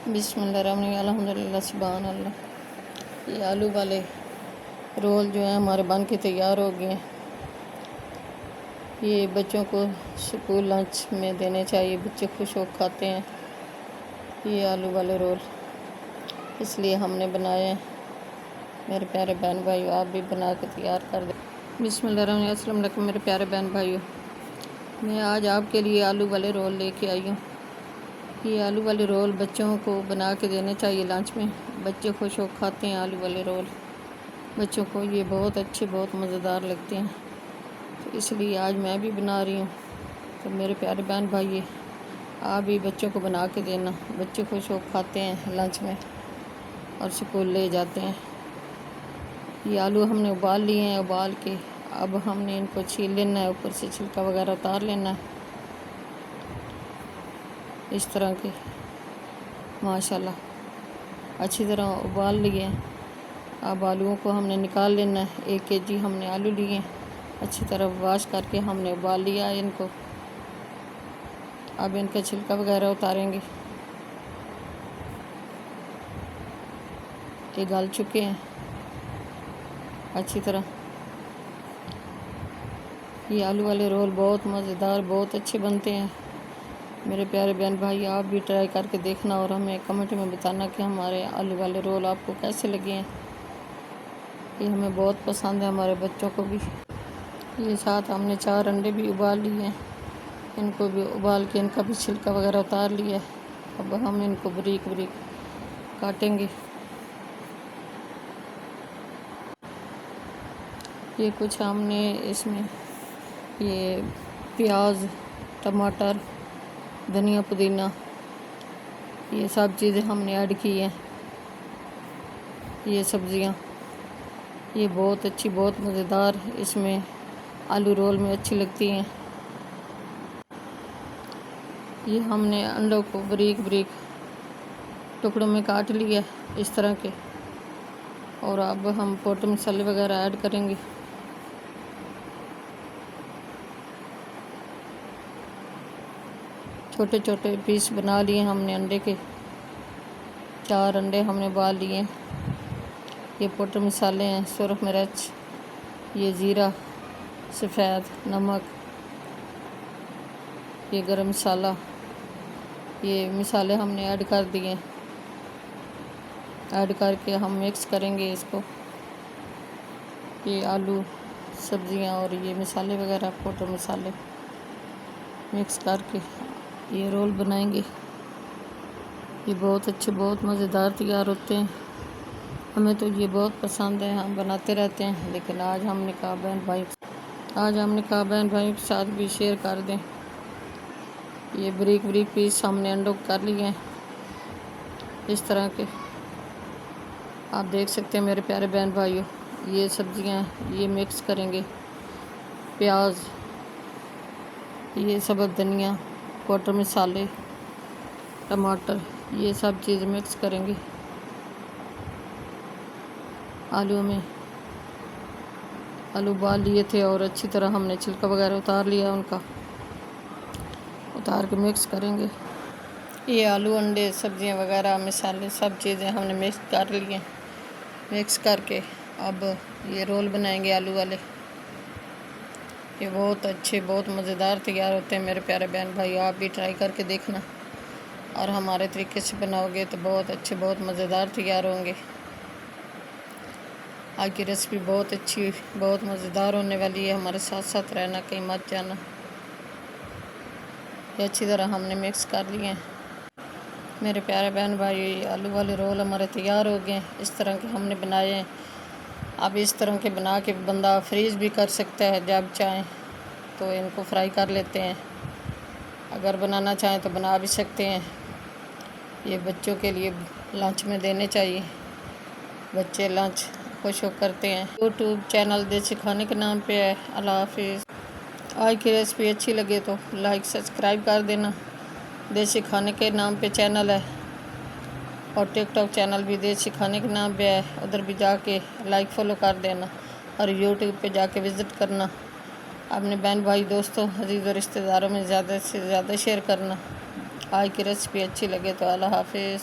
بسم اللہ الرحمن الرحیم، الحمدللہ، سبحان اللہ۔ یہ آلو والے رول جو ہیں ہمارے بن کے تیار ہو گئے ہیں۔ یہ بچوں کو اسکول لنچ میں دینے چاہیے، بچے خوش ہو کھاتے ہیں یہ آلو والے رول، اس لیے ہم نے بنائے ہیں۔ میرے پیارے بہن بھائیو، آپ بھی بنا کے تیار کر دیں۔ بسم اللہ الرحمن الرحیم، السلام علیکم میرے پیارے بہن بھائیو، میں آج آپ کے لیے آلو والے رول لے کے آئی ہوں۔ یہ آلو والے رول بچوں کو بنا کے دینے چاہیے لنچ میں، بچے خوش ہو کھاتے ہیں آلو والے رول، بچوں کو یہ بہت اچھے بہت مزیدار لگتے ہیں، تو اس لیے آج میں بھی بنا رہی ہوں۔ تو میرے پیارے بہن بھائی، آپ بھی بچوں کو بنا کے دینا، بچے خوش ہو کھاتے ہیں لنچ میں اور اسکول لے جاتے ہیں۔ یہ آلو ہم نے ابال لیے ہیں، ابال کے اب ہم نے ان کو چھیل لینا ہے، اوپر سے چھلکا وغیرہ اتار لینا ہے، اس طرح کے ماشاءاللہ اچھی طرح ابال لیے ہیں۔ اب آلوؤں کو ہم نے نکال لینا ہے۔ 1 kg ہم نے آلو لیے ہیں، اچھی طرح واش کر کے ہم نے ابال لیا ہے ان کو۔ اب ان کا چھلکا وغیرہ اتاریں گے، یہ گل چکے ہیں اچھی طرح۔ یہ آلو والے رول بہت مزیدار بہت اچھے بنتے ہیں میرے پیارے بہن بھائی، آپ بھی ٹرائی کر کے دیکھنا اور ہمیں کمنٹ میں بتانا کہ ہمارے آلو والے رول آپ کو کیسے لگے ہیں۔ یہ ہمیں بہت پسند ہے، ہمارے بچوں کو بھی۔ یہ ساتھ ہم نے 4 انڈے بھی ابال لیے ہیں، ان کو بھی ابال کے ان کا بھی چھلکا وغیرہ اتار لیا ہے۔ اب ہم ان کو بریک بریک کاٹیں گے۔ یہ کچھ ہم نے اس میں یہ پیاز، ٹماٹر، دھنیا، پودینہ، یہ سب چیزیں ہم نے ایڈ کی ہیں۔ یہ سبزیاں یہ بہت اچھی بہت مزیدار اس میں آلو رول میں اچھی لگتی ہیں۔ یہ ہم نے انڈوں کو بریک بریک ٹکڑوں میں کاٹ لیا اس طرح کے، اور اب ہم پوٹے مسالے وغیرہ ایڈ کریں گے۔ چھوٹے چھوٹے پیس بنا لیے ہم نے انڈے کے، 4 انڈے ہم نے ابال لیے۔ یہ پوٹے مسالے ہیں، سرخ مرچ، یہ زیرہ، سفید نمک، یہ گرم مسالہ، یہ مسالے ہم نے ایڈ کر دیے، ایڈ کر کے ہم مکس کریں گے اس کو۔ یہ آلو سبزیاں اور یہ مسالے وغیرہ پوٹے مسالے مکس کر کے یہ رول بنائیں گے۔ یہ بہت اچھے بہت مزیدار تیار ہوتے ہیں، ہمیں تو یہ بہت پسند ہے، ہم بناتے رہتے ہیں، لیکن آج ہم نے کہا بہن بھائیوں کے ساتھ بھی شیئر کر دیں۔ یہ بریک بریک پیس ہم نے انڈوں کر لیے ہیں اس طرح کے، آپ دیکھ سکتے ہیں میرے پیارے بہن بھائیوں۔ یہ سبزیاں یہ مکس کریں گے، پیاز، یہ سبز دھنیا، پوٹے مسالے، ٹماٹر، یہ سب چیز مکس کریں گے آلو میں۔ آلو ابال لیے تھے اور اچھی طرح ہم نے چھلکا وغیرہ اتار لیا ان کا، اتار کے مکس کریں گے۔ یہ آلو انڈے سبزیاں وغیرہ مسالے سب چیزیں ہم نے مکس کر لیے، مکس کر کے اب یہ رول بنائیں گے آلو والے۔ یہ بہت اچھے بہت مزیدار تیار ہوتے ہیں میرے پیارے بہن بھائی، آپ بھی ٹرائی کر کے دیکھنا، اور ہمارے طریقے سے بناؤ گے تو بہت اچھے بہت مزیدار تیار ہوں گے۔ آج کی ریسپی بہت اچھی بہت مزیدار ہونے والی ہے، ہمارے ساتھ ساتھ رہنا، کہیں مت جانا۔ یہ اچھی طرح ہم نے مکس کر لیے ہیں میرے پیارے بہن بھائی۔ آلو والے رول ہمارے تیار ہو گئے ہیں، اس طرح کے ہم نے بنائے ہیں۔ اب اس طرح کے بنا کے بندہ فریز بھی کر سکتا ہے، جب چاہیں تو ان کو فرائی کر لیتے ہیں، اگر بنانا چاہیں تو بنا بھی سکتے ہیں۔ یہ بچوں کے لیے لنچ میں دینے چاہیے، بچے لنچ خوش ہو کرتے ہیں۔ یوٹیوب چینل دیسی کھانے کے نام پہ ہے۔ اللہ حافظ۔ آج کی ریسپی اچھی لگے تو لائک سبسکرائب کر دینا۔ دیسی کھانے کے نام پہ چینل ہے، اور ٹک ٹاک چینل بھی دیسی کھانے کے نام پہ ہے، ادھر بھی جا کے لائک فالو کر دینا، اور یوٹیوب پہ جا کے وزٹ کرنا، اپنے بہن بھائی دوستوں عزیز و رشتہ داروں میں زیادہ سے زیادہ شیئر کرنا۔ آج کی ریسپی اچھی لگے تو اللہ حافظ۔